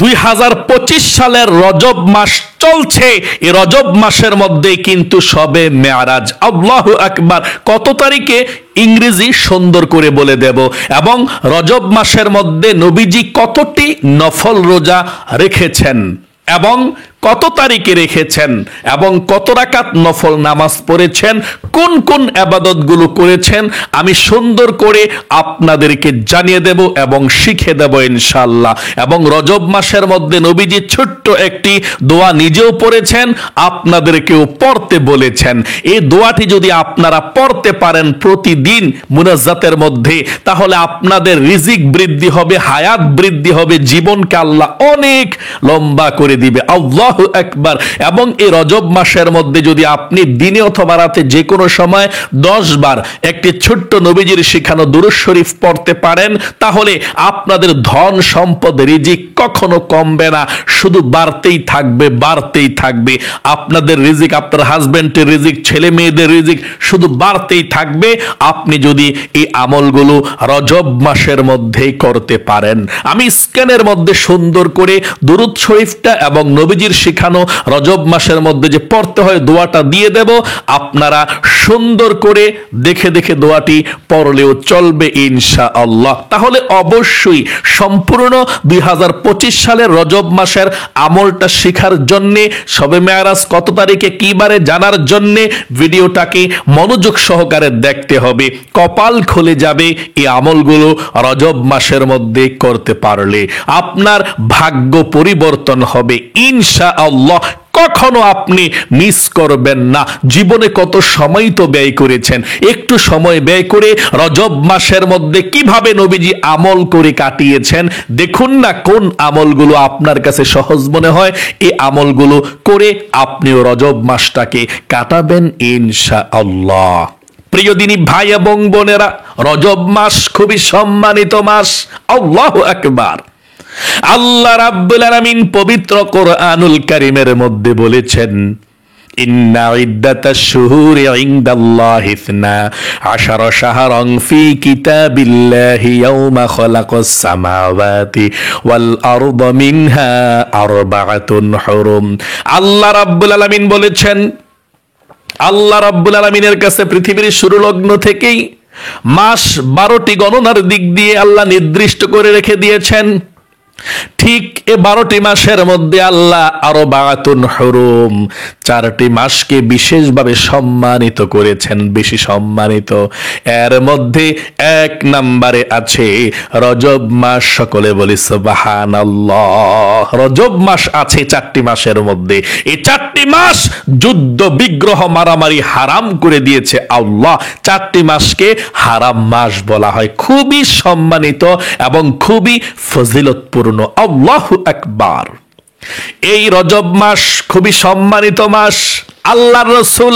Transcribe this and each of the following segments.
2025 সালের রজব মাস চলছে। এই রজব মাসের মধ্যে কিন্তু সবে মেয়ারাজ। আল্লাহু আকবার। কত তারিখে ইংরেজি সুন্দর করে বলে দেব, এবং রজব মাসের মধ্যে নবীজি কতটি নফল রোজা রেখেছেন এবং কত তারিখে রেখেছেন এবং কত রাকাত নফল নামাজ পড়েছেন, কোন কোন ইবাদতগুলো করেছেন, আমি সুন্দর করে আপনাদেরকে জানিয়ে দেব এবং শিখিয়ে দেব ইনশাআল্লাহ। এবং রজব মাসের মধ্যে নবীজি ছোট্ট একটি দোয়া নিজেও পড়েছেন, আপনাদেরকেও পড়তে বলেছেন। এই দোয়াটি যদি আপনারা পড়তে পারেন প্রতিদিন মুনাজ্জাতের মধ্যে, তাহলে আপনাদের রিজিক বৃদ্ধি হবে, হায়াত বৃদ্ধি হবে, জীবনকে আল্লাহ অনেক লম্বা করে দিবে। আল্লাহু আকবার। এবং এই রজব মাসের মধ্যে যদি আপনি দিনে অথবা রাতে যে কোনো সময় 10 বার একটি ছোট্ট নবীজির শিখানো দুরূদ শরীফ পড়তে পারেন, তাহলে আপনাদের ধন সম্পদ রিজিক কখনো কমবে না, শুধু বাড়তেই থাকবে, বাড়তেই থাকবে। আপনাদের রিজিক, আপনার হাজবেন্ডের রিজিক, ছেলে মেয়েদের রিজিক শুধু বাড়তেই থাকবে, আপনি যদি এই আমলগুলো রজব মাসের মধ্যেই করতে পারেন। আমি স্ক্যানের মধ্যে সুন্দর করে দুরূদ শরীফটা এবং নবীজির শিখানো রজব মাসের মধ্যে যে পড়তে হয় দোয়াটা দিয়ে দেব, আপনারা সুন্দর করে দেখে দেখে দোয়াটি পড়লেও চলবে ইনশাআল্লাহ। তাহলে অবশ্যই সম্পূর্ণ 2025 সালের রজব মাসের আমলটা শেখার জন্য, শবে মেয়ারাজ কত তারিখে কি বারে জানার জন্য ভিডিওটাকে মনোযোগ সহকারে দেখতে হবে। কপাল খুলে যাবে এই আমলগুলো রজব মাসের মধ্যে করতে পারলে, আপনার ভাগ্য পরিবর্তন হবে ইনশাআল্লাহ। কখনো আপনি মিস করবেন না। জীবনে কত সময় তো ব্যয় করেছেন, একটু সময় ব্যয় করে রজব মাসের মধ্যে কিভাবে নবীজি আমল করে কাটিয়েছেন দেখুন না, কোন আমলগুলো আপনার কাছে সহজ মনে হয়, এই আমলগুলো করে আপনিও রজব মাসটাকে কাটাবেন ইনশাআল্লাহ। প্রিয় দিনী ভাই এবং বোনেরা, রজব মাস খুবই সম্মানিত মাস। আল্লাহু আকবার। আল্লাহ রাব্বুল আলামিন পবিত্র কোরআনুল কারীমের মধ্যে বলেছেন, ইন্না ইদ্দাতাশ শুহুরি ইনদাল্লাহি 12 শাহরান ফি কিতাবিল্লাহি ইয়াওমা খালাকাস সামাওয়াতি ওয়াল আরদা মিনহা আরবাআতুন হুরুম। আল্লাহ রাব্বুল আলামিন বলেছেন, আল্লাহ রাব্বুল আলামিনের কাছে পৃথিবীর শুরু লগ্ন থেকেই মাস 12টি গণনার দিক দিয়ে আল্লাহ নির্দিষ্ট করে রেখে দিয়েছেন। ঠিক এ 12টি মাসের মধ্যে আল্লাহ আরবাআতুন হুরুম 4টি মাসকে বিশেষভাবে সম্মানিত করেছেন, বেশি সম্মানিত। এর মধ্যে 1 নম্বরে আছে রজব মাস। সকলে বলি সুবহানাল্লাহ। রজব মাস আছে 4টি মাসের মধ্যে। এই 4টি মাস যুদ্ধ বিগ্রহ মারামারি হারাম করে দিয়েছে আল্লাহ। 4টি মাসকে হারাম মাস বলা হয়। খুবই সম্মানিত এবং খুবই ফজিলতপূর্ণ। আল্লাহু আকবার। এই রজব মাস খুবই সম্মানিত মাস। আল্লাহর রাসূল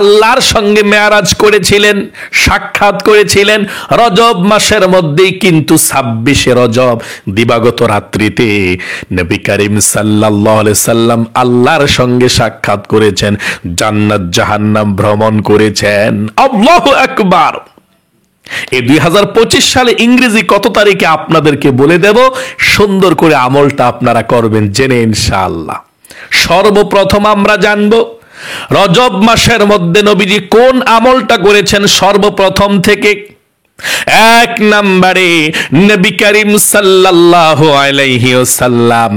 আল্লাহর সঙ্গে মেয়ারাজ করেছিলেন, সাক্ষাৎ করেছিলেন রজব মাসের মধ্যেই। কিন্তু 26শে রজব দিবাগত রাত্রিতে নবী করিম সাল্লাল্লাহু আলাইহি সাল্লাম আল্লাহর সঙ্গে সাক্ষাৎ করেছেন, জান্নাত জাহান্নাম ভ্রমণ করেছেন। আল্লাহু আকবার। এই 2025 সালে ইংরেজি কত তারিখে আপনাদেরকে বলে দেব, সুন্দর করে আমলটা আপনারা করবেন জেনে ইনশাআল্লাহ। সর্বপ্রথম আমরা জানব রজব মাসের মধ্যে নবীজি কোন আমলটা করেছেন সর্বপ্রথম থেকে। 1 নম্বরে নবী করিম সাল্লাল্লাহু আলাইহি ওয়াসাল্লাম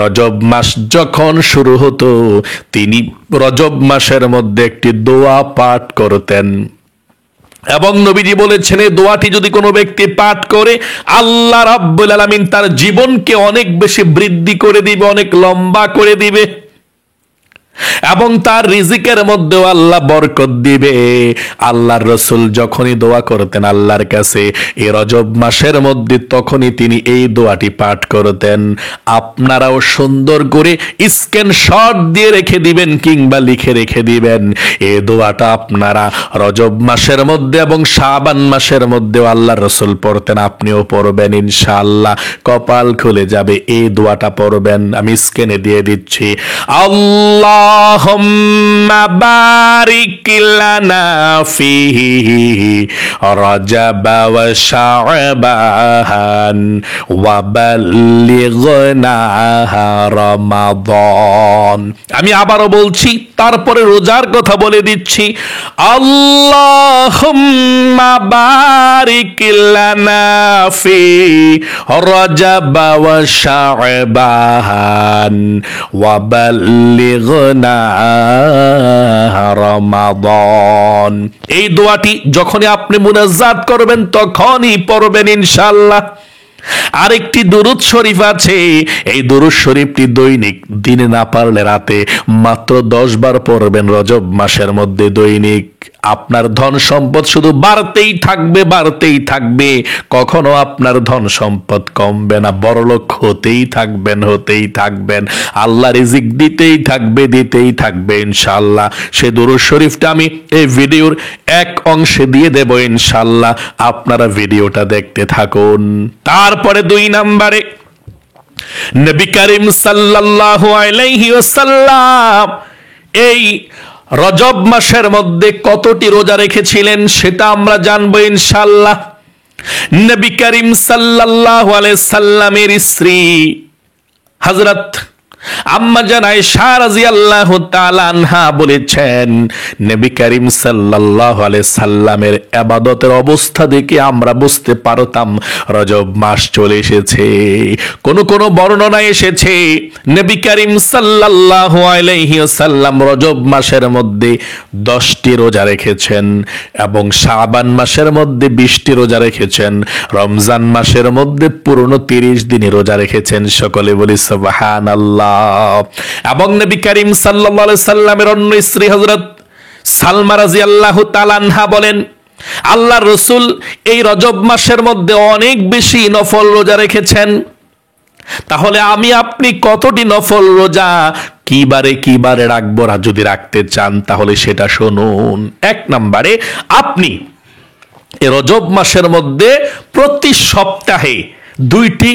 রজব মাস যখন শুরু হতো, তিনি রজব মাসের মধ্যে একটি দোয়া পাঠ করতেন এবং নবীজি বলেছেন, এই দোয়াটি যদি কোনো ব্যক্তি পাঠ করে, আল্লাহ রাব্বুল আলামিন তার জীবনকে অনেক বেশি বৃদ্ধি করে দিবে, অনেক লম্বা করে দিবে এবং তার রিজিকের মধ্যেও আল্লাহ বরকত দিবে। আল্লাহর রাসূল যখনই দোয়া করতেন আল্লাহর কাছে এই রজব মাসের মধ্যে, তখনই তিনি এই দোয়াটি পাঠ করতেন। আপনারাও সুন্দর করে স্ক্রিনশট দিয়ে রেখে দিবেন কিংবা লিখে রেখে দিবেন। এই দোয়াটা আপনারা রজব মাসের মধ্যে এবং শাবান মাসের মধ্যেও আল্লাহর রাসূল পড়তেন, আপনিও পড়বেন ইনশাআল্লাহ। কপাল খুলে যাবে। এই দোয়াটা পড়বেন, আমি স্ক্রিনে দিয়ে দিচ্ছি। আল্লাহ আল্লাহুম্মা বারিক লানা ফিহি রজব ওয়া শাবান ওয়া বাল্লিগনা রমাদান। আমি আবারও বলছি, তারপরে রোজার কথা বলে দিচ্ছি। আল্লাহুম্মা বারিক লানা ফি রজব ওয়া শাবান ওয়া বাল্লিগনা রমাদান। এই দোয়াটি যখনই আপনি মুনাজ্জাত করবেন তখনই পড়বেন ইনশাআল্লাহ। আরেকটি দুরূদ শরীফ আছে, এই দুরূদ শরীফটি দৈনিক, দিনে না পারলে রাতে মাত্র 10 বার পড়বেন রজব মাসের মধ্যে দৈনিক। আপনার ধন সম্পদ শুধু বাড়তেই থাকবে, বাড়তেই থাকবে, কখনো আপনার ধন সম্পদ কমবে না, বড়লোক হতেই থাকবেন, হতেই থাকবেন, আল্লাহ রিজিক দিতেই থাকবে, দিতেই থাকবে ইনশাআল্লাহ। সে দুরূদ শরীফটা আমি এই ভিডিওর এক অংশে দিয়ে দেব ইনশাআল্লাহ, আপনারা ভিডিওটা দেখতে থাকুন। তারপরে 2 নম্বরে নবী করিম সাল্লাল্লাহু আলাইহি ওয়াসাল্লাম এই রজব মাসের মধ্যে কতটি রোজা রেখেছিলেন সেটা আমরা জানবো ইনশাআল্লাহ। নবী করিম সাল্লাল্লাহু আলাইহি সাল্লামের স্ত্রী হযরত আম্মা জান আয়েশা রাদিয়াল্লাহু তাআলা আনহা বলেছেন, নবী করিম সাল্লাল্লাহু আলাইহি সাল্লামের ইবাদতের অবস্থা দেখে আমরা বুঝতে পারতাম রজব মাস চলে এসেছে। কোন কোন বর্ণনায় এসেছে নবী করিম সাল্লাল্লাহু আলাইহি ওয়াসাল্লাম রজব মাসের মধ্যে 10টি রোজা রেখেছেন এবং শাবান মাসের মধ্যে 20টি রোজা রেখেছেন, রমজান মাসের মধ্যে পুরনো 30 দিনই রোজা রেখেছেন। সকলে বলি সুবহানাল্লাহ। এবং নবী করিম সাল্লাল্লাহু আলাইহি সাল্লামের অন্য স্ত্রী হযরত সালমা রাদিয়াল্লাহু তাআলা আনহা বলেন, আল্লাহর রাসূল এই রজব মাসের মধ্যে অনেক বেশি নফল রোজা রেখেছেন। তাহলে আমি আপনি কতটি নফল রোজা কিবারে কিবারে রাখবো, যদি রাখতে চান তাহলে সেটা শুনুন। 1 নম্বরে আপনি এই রজব মাসের মধ্যে প্রতি সপ্তাহে 2টি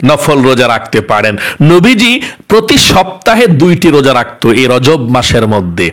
নফল রোজা রাখতে পারেন। নবীজি প্রতি সপ্তাহে 2টি রোজা রাখতো এই রজব মাসের মধ্যে।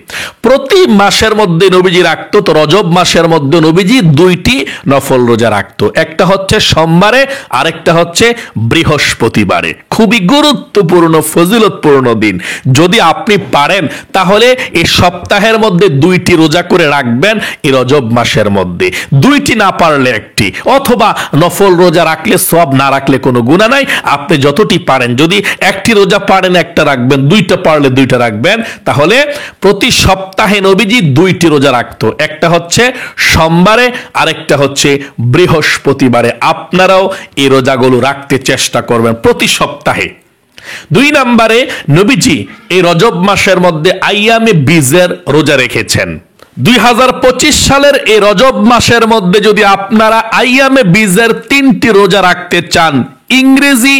প্রতি মাসের মধ্যে নবীজি রাখতো, তো রজব মাসের মধ্যে নবীজি 2টি নফল রোজা রাখতো। একটা হচ্ছে সোমবারে, আরেকটা হচ্ছে বৃহস্পতিবারে। খুবই গুরুত্বপূর্ণ ফজিলতপূর্ণ দিন। যদি আপনি পারেন তাহলে এই সপ্তাহের মধ্যে 2টি রোজা করে রাখবেন এই রজব মাসের মধ্যে। 2টি না পারলে 1টি, অথবা নফল রোজা রাখলে সওয়াব, না রাখলে কোনো গুনাহ নাই। আপনি যতটি পারেন, যদি 1টি রোজা পারেন 1টা রাখবেন, 2টা পারলে 2টা রাখবেন। তাহলে প্রতি সপ্তাহে নবীজি 2টি রোজা রাখতো, একটা হচ্ছে সোমবারে, আরেকটা হচ্ছে বৃহস্পতিবারে। আপনারাও এই রোজাগুলো রাখতে চেষ্টা করবেন প্রতি সপ্তাহে। 2 নম্বরে নবীজি এই রজব মাসের মধ্যে আইয়ামে বীজের রোজা রেখেছেন। 2025 সালের এই রজব মাসের মধ্যে যদি আপনারা আইয়ামে বীজের 3টি রোজা রাখতে চান, ইংরেজি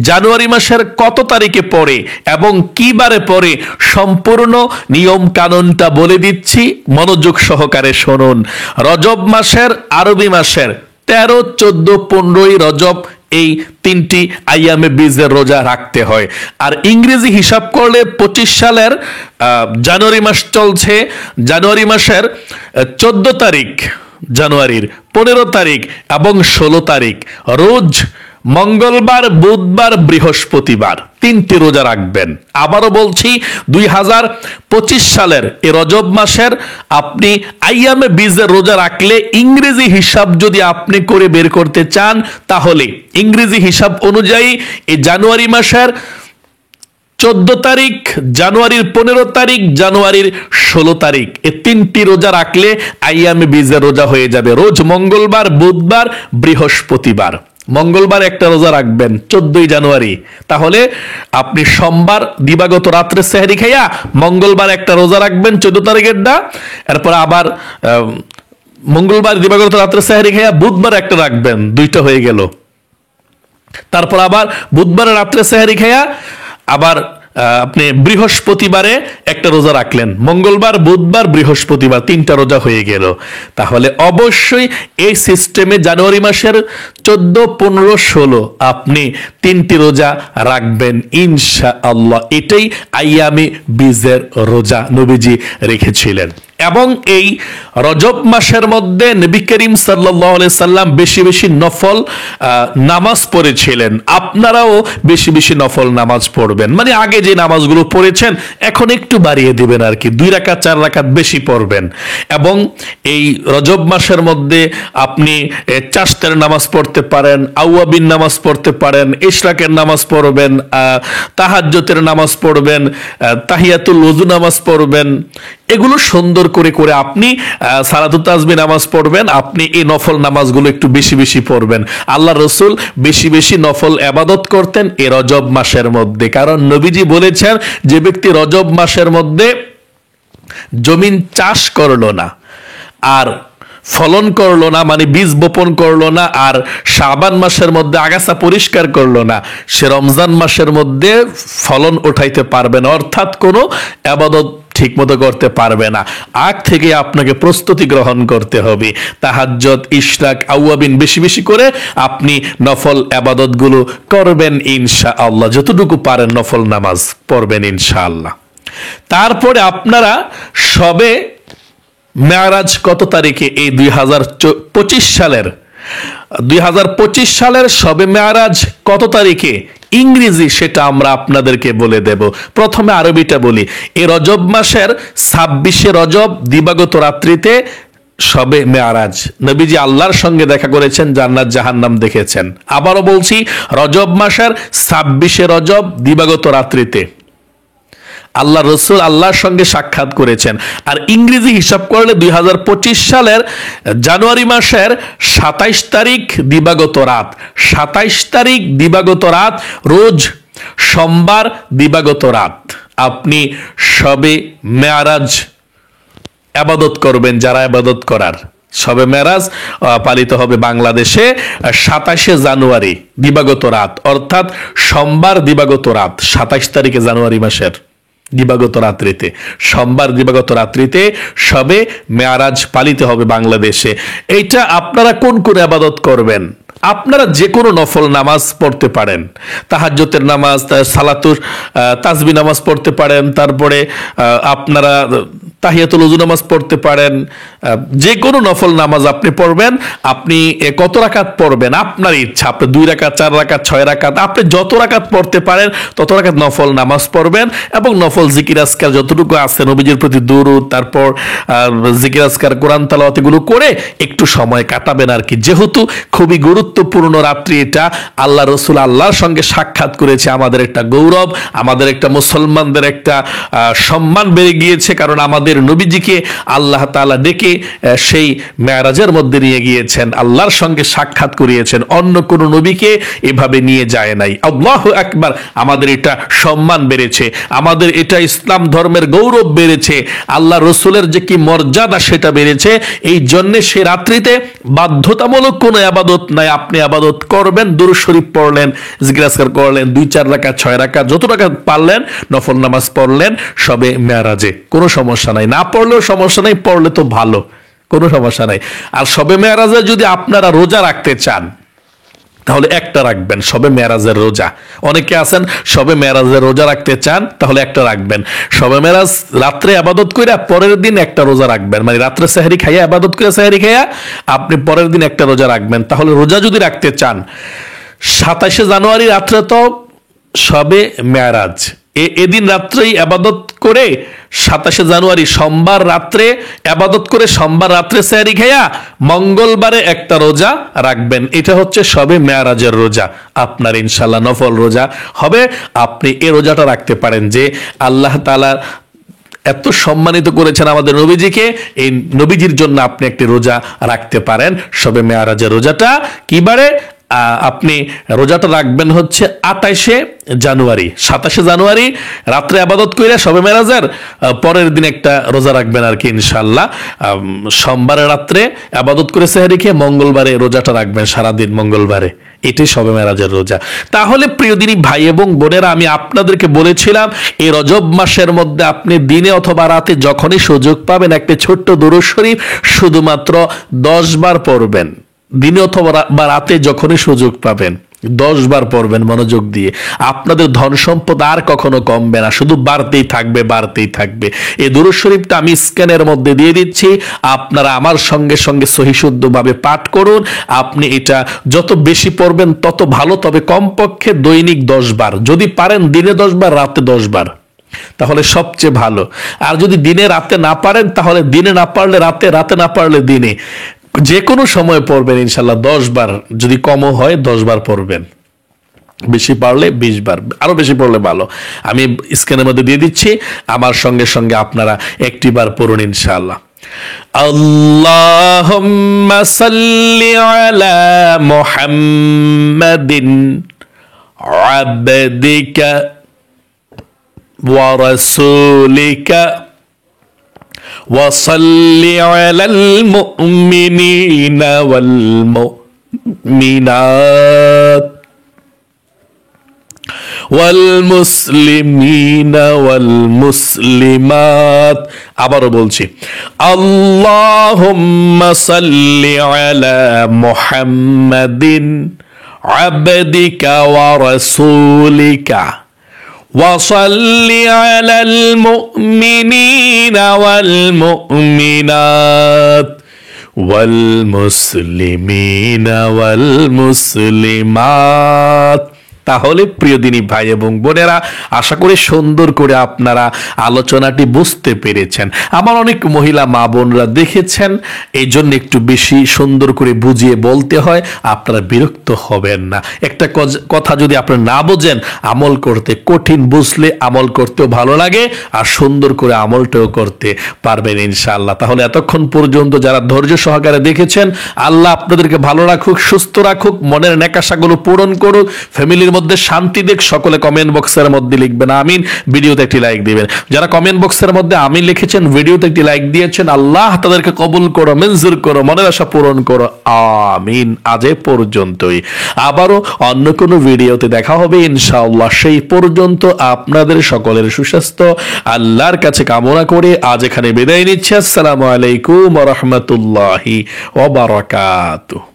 জানুয়ারি মাসের কত তারিখে পড়ে এবং কি বারে পড়ে, সম্পূর্ণ নিয়ম কানুনটা বলে দিচ্ছি, মনোযোগ সহকারে শুনুন। রজব মাসের, আরবি মাসের 13, 14, 15 রজব, এই 3টি আইয়ামে বীজের রোজা রাখতে হয়। আর ইংরেজি হিসাব করলে 25 সালের জানুয়ারি মাস চলছে, জানুয়ারি মাসের 14 তারিখ, জানুয়ারির 15 তারিখ এবং 16 তারিখ রোজ মঙ্গলবার, বুধবার, বৃহস্পতিবার 3টি রোজা রাখবেন। আবারও বলছি, 2025 সালের এই রজব মাসের আপনি আইয়ামে বীজের রোজা রাখলে ইংরেজি হিসাব যদি আপনি করে বের করতে চান, তাহলে ইংরেজি হিসাব অনুযায়ী এই জানুয়ারি মাসের 14 তারিখ, জানুয়ারির 15 তারিখ, জানুয়ারির 16 তারিখ, এই 3টি রোজা রাখলে আইয়ামে বীজের রোজা হয়ে যাবে। রোজ মঙ্গলবার, বুধবার, বৃহস্পতিবার। মঙ্গলবার একটা রোজা রাখবেন 14 জানুয়ারি, তাহলে আপনি সোমবার দিবাগত রাত্রে সেহরি খাইয়া মঙ্গলবার একটা রোজা রাখবেন 14 তারিখেরটা, এরপর আবার মঙ্গলবার দিবাগত রাত্রে সেহরি খাইয়া বুধবার একটা রাখবেন, 2টা হয়ে গেল। তারপর আবার বুধবার রাত্রে সেহরি খাইয়া আবার আপনি বৃহস্পতিবারে একটা রোজা রাখলেন, মঙ্গলবার, বুধবার, বৃহস্পতিবার 3টা রোজা হয়ে গেল। তাহলে অবশ্যই এই সিস্টেমে জানুয়ারি মাসের 14, 15, 16 আপনি 3টি রোজা রাখবেন ইনশাআল্লাহ। এটাই আইয়ামে বীজের রোজা নবীজি রেখেছিলেন। এবং এই রজব মাসের মধ্যে নবী করিম সাল্লাল্লাহু আলাইহি সাল্লাম বেশি বেশি নফল নামাজ পড়েছিলেন। আপনারাও বেশি বেশি নফল নামাজ পড়বেন, মানে আগে যে নামাজগুলো পড়েছেন এখন একটু বাড়িয়ে দিবেন আর কি, 2 রাকাত 4 রাকাত বেশি পড়বেন। এবং এই রজব মাসের মধ্যে আপনি চাশতের নামাজ পড়তে পারেন, আউয়াবিন নামাজ পড়তে পারেন, ইশরাকের নামাজ পড়বেন, তাহাজ্জুদের নামাজ পড়বেন, তাহিয়াতুল ওযু নামাজ পড়বেন। এগুলো সুন্দর করে করে আপনি সালাতুত তাসবিহ নামাজ পড়বেন। আপনি এই নফল নামাজগুলো একটু বেশি বেশি পড়বেন। আল্লাহ রসুল বেশি বেশি নফল ইবাদত করতেন এই রজব মাসের মধ্যে, কারণ নবীজি বলেছেন যে ব্যক্তি রজব মাসের মধ্যে জমিন চাষ করলো না আর ফলন করলো না, মানে বীজ বপন করলো না, আর শাবান মাসের মধ্যে আগাছা পরিষ্কার করলো না, সে রমজান মাসের মধ্যে ফলন উঠাইতে পারবে না, অর্থাৎ কোনো ইবাদত ঠিক মতো করতে পারবে না। আগ থেকে আপনাকে প্রস্তুতি গ্রহণ করতে হবে। তাহাজ্জুদ, ইশরাক, আউয়াবিন বেশি বেশি করে আপনি নফল ইবাদতগুলো করবেন ইনশাআল্লাহ। যতটুকু পারেন নফল নামাজ পড়বেন ইনশাআল্লাহ। তারপরে আপনারা সবে মেরাজ কত তারিখে? এই 2025 সালের সবে মেরাজ কত তারিখে ইংরেজি, সেটা আমরা আপনাদেরকে বলে দেব। প্রথমে আরবিটা বলি। এই রজব মাসের 26শে রজব দিবাগত রাত্রিতে সবে মেরাজ, নবীজি আল্লাহর সঙ্গে দেখা করেছেন, জান্নাত জাহান্নাম দেখেছেন। আবারও বলছি, রজব মাসের 26শে রজব দিবাগত রাত্রিতে আল্লাহ রসুল আল্লাহর সঙ্গে সাক্ষাৎ করেছেন। আর ইংরেজি হিসাব করলে 2025 সালের জানুয়ারি মাসের 27 তারিখ দিবাগত রাত, 27 তারিখ দিবাগত রাত, রোজ সোমবার দিবাগত রাত আপনি সবে মেরাজ ইবাদত করবেন। যারা ইবাদত করার, সবে মেরাজ পালিত হবে বাংলাদেশে 27শে জানুয়ারি দিবাগত রাত, অর্থাৎ সোমবার দিবাগত রাত, 27 তারিখে জানুয়ারি মাসের দিবাগত রাত্রিতে, সোমবার দিবাগত রাত্রিতে সবে মেরাজ পালিত হবে বাংলাদেশে। এইটা আপনারা কোন কোন ইবাদত করবেন? আপনারা যে কোনো নফল নামাজ পড়তে পারেন, তাহাজ্জুদের নামাজ, সালাতুর তাসবিহ নামাজ পড়তে পারেন, তারপরে আপনারা তাহিয়াতুল ওযু নামাজ পড়তে পারেন। যে কোনো নফল নামাজ আপনি পড়বেন। আপনি কত রাকাত পড়বেন আপনার ইচ্ছা, আপনি 2 রাকাত, 4 রাকাত, 6 রাকাত, আপনি যত রাকাত পড়তে পারেন তত রাকাত নফল নামাজ পড়বেন। এবং নফল জিকির আজকার যতটুকু আছে, নবীজির প্রতি দুরূদ, তারপর জিকির আজকার, কোরআন তেলাওয়াত এগুলো করে একটু সময় কাটাবেন আর কি। যেহেতু খুবই গুরুত্বপূর্ণ রাত্রি এটা, আল্লাহ রসুল আল্লাহর সঙ্গে সাক্ষাৎ করেছে, আমাদের একটা গৌরব, আমাদের একটা মুসলমানদের একটা সম্মান বেড়ে গিয়েছে, কারণ আমাদের নবীজিকে আল্লাহ তাআলা ডেকে সেই মেরাজের মধ্যে নিয়ে গিয়েছেন, আল্লাহর সঙ্গে সাক্ষাৎ করিয়েছেন। অন্য কোন নবীকে এভাবে নিয়ে যায় নাই। আল্লাহু আকবার। আমাদের এটা সম্মান বেড়েছে, আমাদের এটা ইসলাম ধর্মের গৌরব বেড়েছে, আল্লাহ রসুলের যে কি মর্যাদা সেটা বেড়েছে। এই জন্য সে রাত্রিতে বাধ্যতামূলক কোনো ইবাদত নাই, আপনি ইবাদত করবেন। দুরূদ শরীফ পড়লেন, জিকির আজকার করলেন, 2-4 রাকাত, 6 রাকাত, যত রাকাত পারলেন নফল নামাজ পড়লেন সবে মেরাজে, কোনো সমস্যা নাই। না পড়লেও সমস্যা নাই, পড়লে তো ভালো, কোনো সমস্যা নাই। আর সবে মেরাজে যদি আপনারা রোজা রাখতে চান তাহলে একটা রাখবেন, সবে মেরাজের রোজা। অনেকে আছেন সবে মেরাজের রোজা রাখতে চান, তাহলে একটা রাখবেন। সবে মেরাজ রাত্রে ইবাদত করে পরের দিন একটা রোজা রাখবেন, মানে রাত্রে সেহরি খাইয়া, ইবাদত করে সেহরি খাইয়া আপনি পরের দিন একটা রোজা রাখবেন। তাহলে রোজা যদি রাখতে চান 27শে জানুয়ারি রাত্রে তো সবে মেরাজ, এদিন রাত্রেই ইবাদত করে 27শে জানুয়ারি সোমবার রাত্রে ইবাদত করে সোমবার রাত্রে সেহরি খাইয়া মঙ্গলবারে একটা রোজা রাখবেন। এটা হচ্ছে সবে মেরাজের রোজা, আপনার ইনশাআল্লাহ নফল রোজা হবে। আপনি এই রোজাটা রাখতে পারেন, যে আল্লাহ তাআলা এত সম্মানিত করেছেন আমাদের নবীজিকে, এই নবীজির জন্য আপনি একটি রোজা রাখতে পারেন। সবে মেরাজের রোজাটা কিবারে আপনি রোজাটা রাখবেন হচ্ছে 28শে জানুয়ারি, 27শে জানুয়ারি রাত্রে ইবাদত করে সবে মেরাজের পরের দিন একটা রোজা রাখবেন আর কি ইনশাআল্লাহ। সোমবারে রাত্রে ইবাদত করে সেহরি খেয়ে মঙ্গলবারে রোজাটা রাখবেন সারাদিন মঙ্গলবারে এটাই শবে মেরাজের রোজা। তাহলে প্রিয় দিনী ভাই এবং বোনেরা, আমি আপনাদেরকে বলেছিলাম এই রজব মাসের মধ্যে আপনি দিনে অথবা রাতে যখনই সুযোগ পাবেন একটা ছোট্ট দুরূদ শরীফ শুধুমাত্র 10 বার পড়বেন। দিনে অথবা রাতে যখনই সুযোগ পাবেন 10 বার পড়বেন মনোযোগ দিয়ে। আপনাদের ধন সম্পদ আর কখনো কমবে না, শুধু বাড়তেই থাকবে, বাড়তেই থাকবে। এই দুরূদ শরীফটা আমি স্ক্যানের মধ্যে দিয়ে দিচ্ছি, আপনারা আমার সঙ্গে সঙ্গে সহিশুদ্ধভাবে পাঠ করুন। আপনি এটা যত বেশি পড়বেন তত ভালো, তবে কমপক্ষে দৈনিক 10 বার, যদি পারেন দিনে 10 বার, রাতে 10 বার, তাহলে সবচেয়ে ভালো। আর যদি দিনে রাতে না পারেন তাহলে দিনে না পারলে রাতে, রাতে না পারলে দিনে, যে কোনো সময় পড়বেন ইনশাল্লাহ 10 বার। যদি কমও হয় 10 বার পড়বেন, বেশি পারলে 20 বার, আরো বেশি পড়লে ভালো। আমি স্ক্রিনের মধ্যে দিয়ে দিচ্ছি, আমার সঙ্গে সঙ্গে আপনারা একটি বার পড়ুন ইনশাআল্লাহ। আল্লাহুম্মা সাল্লি আলা মুহাম্মাদিন আবদিকা ওয়া রাসূলিকা وصل على المؤمنين والمؤمنات والمسلمين والمسلمات আবারও বলছি, আল্লাহুম্মা সাল্লি আলা মুহাম্মাদিন আবদিকা ওয়া রাসূলিকা وصل على المؤمنين والمؤمنات والمسلمين والمسلمات। তাহলে প্রিয় দিনী ভাই এবং বোনেরা, আশা করি সুন্দর করে আপনারা আলোচনাটি বুঝতে পেরেছেন। আমার অনেক মহিলা মা বোনরা দেখেছেন, এই জন্য একটু বেশি সুন্দর করে বুঝিয়ে বলতে হয়, আপনারা বিরক্ত হবেন না। একটা কথা যদি আপনারা না বোঝেন, আমল করতে কঠিন, বুঝলে আমল করতেও ভালো লাগে আর সুন্দর করে আমলটাও করতে পারবেন ইনশাআল্লাহ। তাহলে এতক্ষণ পর্যন্ত যারা ধৈর্য সহকারে দেখেছেন, আল্লাহ আপনাদেরকে ভালো রাখুক, সুস্থ রাখুক, মনের নেকাশাগুলো পূরণ করুক, ফ্যামিলির মধ্যে শান্তি দেখ। সকলে কমেন্ট বক্সের মধ্যে লিখবেন আমিন, ভিডিওতে একটি লাইক দিবেন। যারা কমেন্ট বক্সের মধ্যে আমিন লিখেছেন, ভিডিওতে একটি লাইক দিয়েছেন, আল্লাহ তাদেরকে কবুল করো, মঞ্জুর করো, মনের আশা পূরণ করো, আমিন। আজ এ পর্যন্তই, আবারও অন্য কোনো ভিডিওতে দেখা হবে ইনশাআল্লাহ। সেই পর্যন্ত আপনাদের সকলের সুস্বাস্থ্য আল্লাহর কাছে কামনা করে আজ এখানে বিদায় নিচ্ছি। আসসালামু আলাইকুম ওয়া রাহমাতুল্লাহি ওয়া বারাকাতুহু।